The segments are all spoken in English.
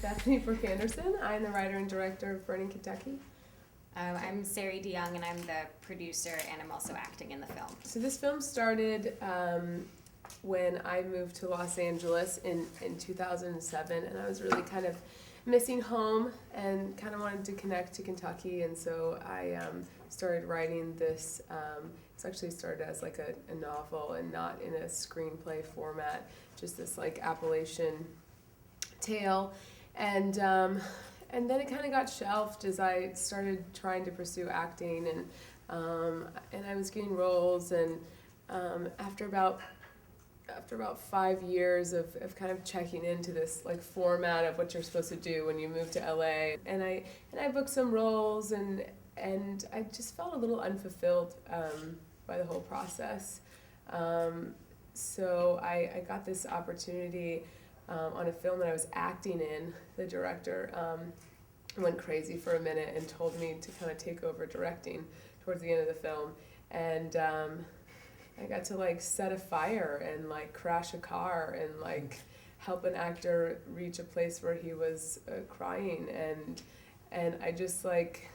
Bethany Brooke Anderson. I'm the writer and director of Burning Kentucky. I'm Seri DeYoung, and I'm the producer, and I'm also acting in the film. So this film started when I moved to Los Angeles in 2007, and I was really kind of missing home and kind of wanted to connect to Kentucky, and so I started writing this. It's actually started as like a novel and not in a screenplay format, just this like Appalachian tale, and then it kind of got shelved as I started trying to pursue acting, and I was getting roles, and after about 5 years of kind of checking into this like format of what you're supposed to do when you move to LA, and I booked some roles, and I just felt a little unfulfilled by the whole process. So I got this opportunity on a film that I was acting in. The director went crazy for a minute and told me to kind of take over directing towards the end of the film, and I got to like set a fire and like crash a car and like help an actor reach a place where he was crying, and I just like,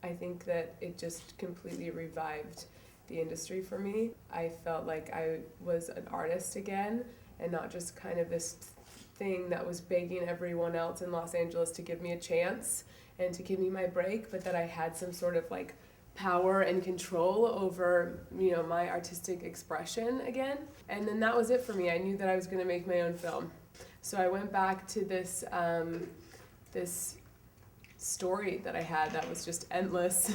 I think that it just completely revived the industry for me. I felt like I was an artist again, and not just kind of this thing that was begging everyone else in Los Angeles to give me a chance and to give me my break, but that I had some sort of like power and control over, you know, my artistic expression again. And then that was it for me. I knew that I was going to make my own film. So I went back to this this story that I had that was just endless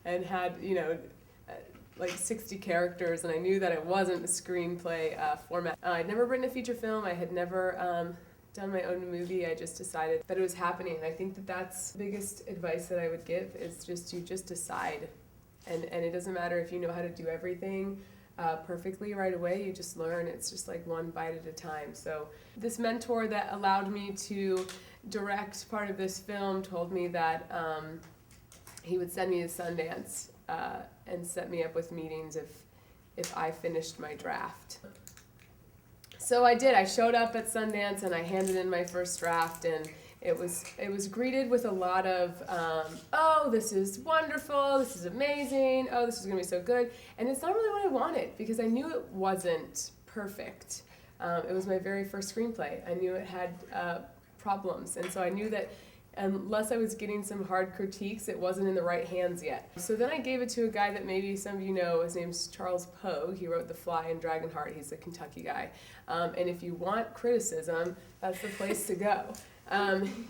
and had, you know, like 60 characters, and I knew that it wasn't a screenplay format. I'd never written a feature film. I had never done my own movie. I just decided that it was happening. I think that that's the biggest advice that I would give, is just to just decide. And it doesn't matter if you know how to do everything perfectly right away. You just learn. It's just like one bite at a time. So this mentor that allowed me to direct part of this film told me that he would send me to Sundance and set me up with meetings if I finished my draft. So I did. I showed up at Sundance and I handed in my first draft, and it was greeted with a lot of, oh, this is wonderful, this is amazing, oh, this is going to be so good. And it's not really what I wanted, because I knew it wasn't perfect. It was my very first screenplay. I knew it had problems, and so I knew that unless I was getting some hard critiques, it wasn't in the right hands yet. So then I gave it to a guy that maybe some of you know. His name's Charles Pogue. He wrote The Fly and Dragonheart. He's a Kentucky guy. And if you want criticism, that's the place to go.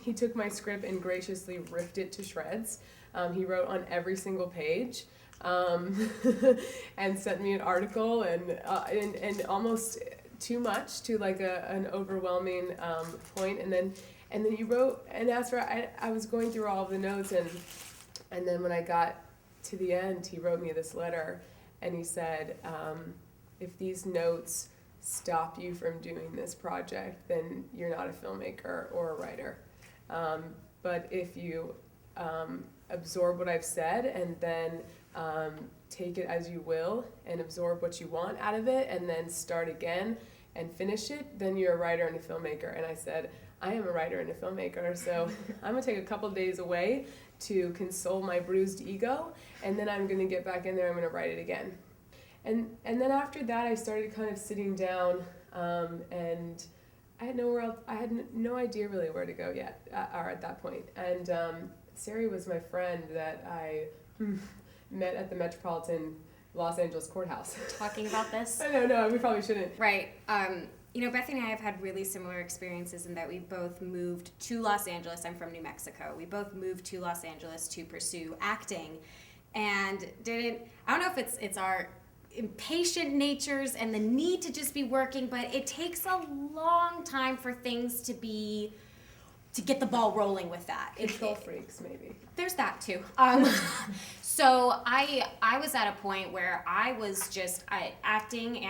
He took my script and graciously ripped it to shreds. He wrote on every single page, and sent me an article, and almost too much, to like an overwhelming point. And then he wrote and asked for, I was going through all of the notes, and then when I got to the end, he wrote me this letter, and he said, if these notes stop you from doing this project, then you're not a filmmaker or a writer. But if you absorb what I've said and then take it as you will and absorb what you want out of it and then start again and finish it, then you're a writer and a filmmaker. And I said, I am a writer and a filmmaker, so I'm going to take a couple days away to console my bruised ego, and then I'm going to get back in there, I'm going to write it again. And then after that, I started kind of sitting down, and I had nowhere else, I had no idea really where to go yet, or at that point. And Seri was my friend that I met at the Metropolitan Los Angeles courthouse. Talking about this? No, we probably shouldn't. Right. You know, Bethany and I have had really similar experiences in that we both moved to Los Angeles. I'm from New Mexico. We both moved to Los Angeles to pursue acting, and I don't know if it's our impatient natures and the need to just be working, but it takes a long time for things to get the ball rolling with that. Control freaks, maybe. There's that too. So I was at a point where I was just acting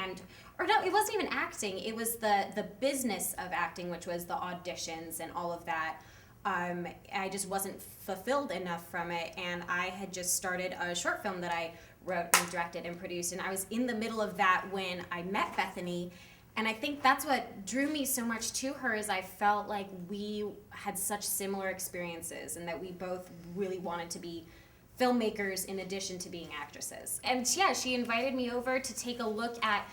or no, it wasn't even acting. It was the business of acting, which was the auditions and all of that. I just wasn't fulfilled enough from it, and I had just started a short film that I wrote and directed and produced, and I was in the middle of that when I met Bethany, And I think that's what drew me so much to her, is I felt like we had such similar experiences and that we both really wanted to be filmmakers in addition to being actresses. And yeah, she invited me over to take a look at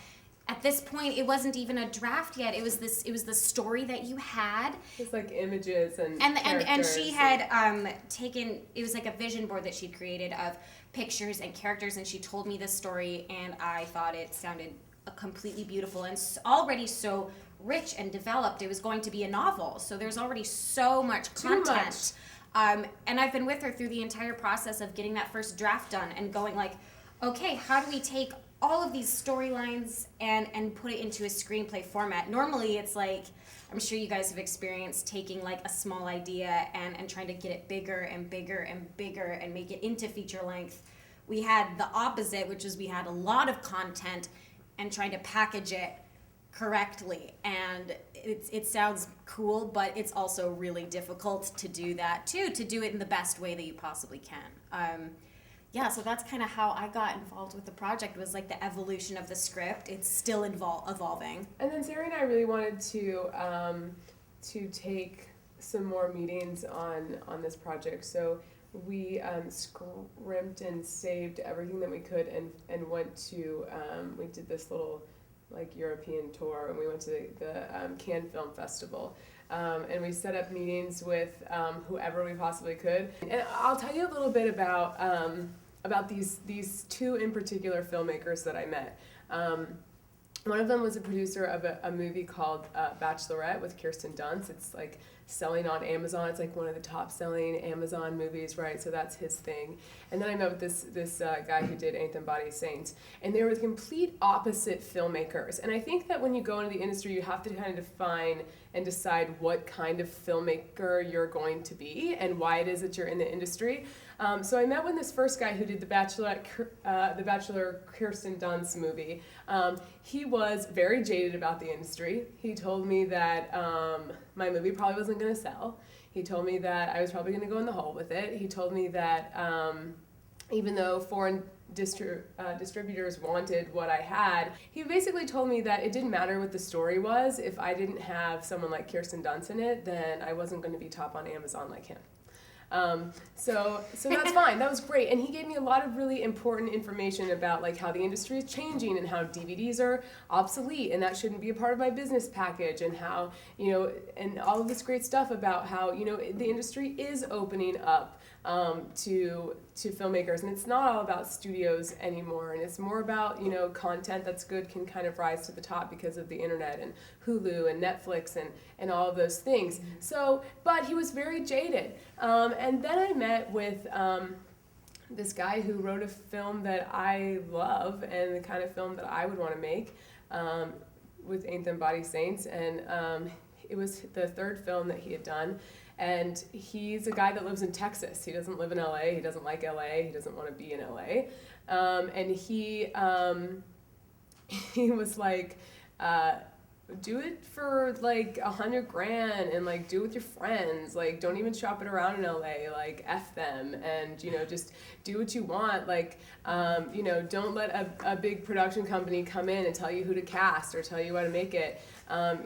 this point, it wasn't even a draft yet. It was the story that you had. It's like images and she had taken, it was like a vision board that she'd created of pictures and characters, and she told me the story, and I thought it sounded completely beautiful and already so rich and developed. It was going to be a novel, so there's already so much content. And I've been with her through the entire process of getting that first draft done and going like, okay, how do we take all of these storylines and put it into a screenplay format? Normally it's like, I'm sure you guys have experienced taking like a small idea and trying to get it bigger and bigger and bigger and make it into feature length. We had the opposite, which is we had a lot of content and trying to package it correctly, and it sounds cool, but it's also really difficult to do that too, to do it in the best way that you possibly can. Yeah, so that's kind of how I got involved with the project, was like the evolution of the script. It's still evolving. And then Seri and I really wanted to take some more meetings on this project. So we scrimped and saved everything that we could and went to, we did this little like European tour, and we went to the Cannes Film Festival. And we set up meetings with whoever we possibly could. And I'll tell you a little bit about these two in particular filmmakers that I met. One of them was a producer of a movie called Bachelorette with Kirsten Dunst. It's like selling on Amazon. It's like one of the top selling Amazon movies, right? So that's his thing. And then I met with this guy who did Ain't Them Body Saints. And they were complete opposite filmmakers. And I think that when you go into the industry, you have to kind of define and decide what kind of filmmaker you're going to be and why it is that you're in the industry. So I met with this first guy who did the Bachelor Kirsten Dunst movie. He was very jaded about the industry. He told me that my movie probably wasn't going to sell. He told me that I was probably going to go in the hole with it. He told me that even though foreign distributors wanted what I had, he basically told me that it didn't matter what the story was. If I didn't have someone like Kirsten Dunst in it, then I wasn't going to be top on Amazon like him. So that's fine. That was great. And he gave me a lot of really important information about like how the industry is changing and how DVDs are obsolete and that shouldn't be a part of my business package, and how, and all of this great stuff about how, the industry is opening up to filmmakers, and it's not all about studios anymore, and it's more about content that's good can kind of rise to the top because of the internet and Hulu and Netflix and all of those things. So, but he was very jaded, and then I met with this guy who wrote a film that I love and the kind of film that I would want to make with Ain't Them Body Saints, and it was the third film that he had done. And he's a guy that lives in Texas. He doesn't live in LA. He doesn't like LA. He doesn't want to be in LA. And he was like, do it for like $100,000 and like do it with your friends. Like, don't even shop it around in LA. Like, F them, and just do what you want. Like, don't let a big production company come in and tell you who to cast or tell you how to make it.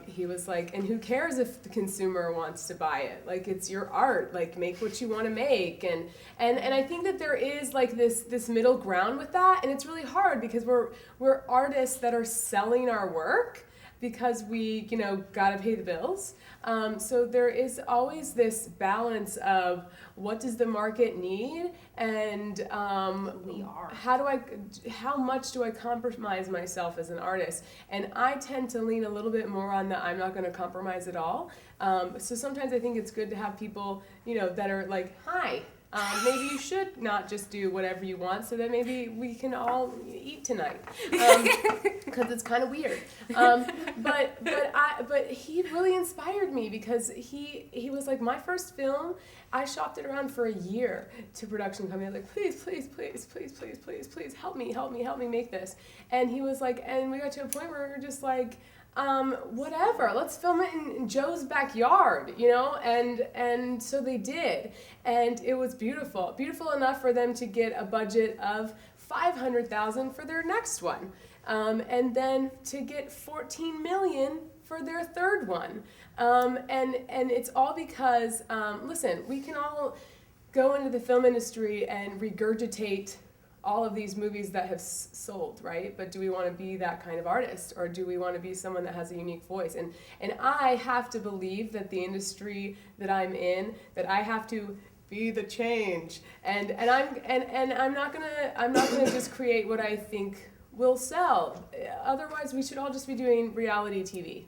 He was like, and who cares if the consumer wants to buy it? Like, it's your art. Like, make what you want to make. And I think that there is like this middle ground with that, and it's really hard because we're artists that are selling our work because we gotta pay the bills. So there is always this balance of what does the market need, and how much do I compromise myself as an artist? And I tend to lean a little bit more on the I'm not going to compromise at all. So sometimes I think it's good to have people that are like, hi. Maybe you should not just do whatever you want, so that maybe we can all eat tonight, because it's kind of weird. But he really inspired me because he was like, my first film, I shopped it around for a year to production company. Like, please help me make this. And he was like, and we got to a point where we were just like, whatever, let's film it in Joe's backyard, and so they did, and it was beautiful enough for them to get a budget of $500,000 for their next one. and then to get 14 million for their third one. And it's all because, listen, we can all go into the film industry and regurgitate all of these movies that have sold, right? But do we want to be that kind of artist, or do we want to be someone that has a unique voice? And I have to believe that the industry that I'm in, that I have to be the change, and I'm not gonna just create what I think will sell. Otherwise, we should all just be doing reality TV,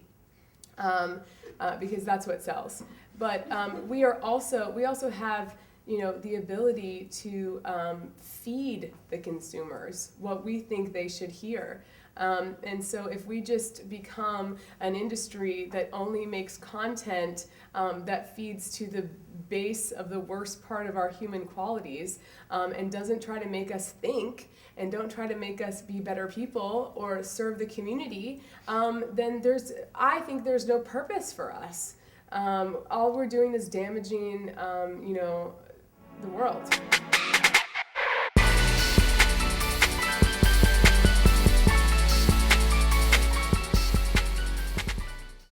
because that's what sells. But we also have, you know, the ability to feed the consumers what we think they should hear. And so if we just become an industry that only makes content that feeds to the base of the worst part of our human qualities, and doesn't try to make us think and don't try to make us be better people or serve the community, then I think there's no purpose for us. All we're doing is damaging, you know, the world.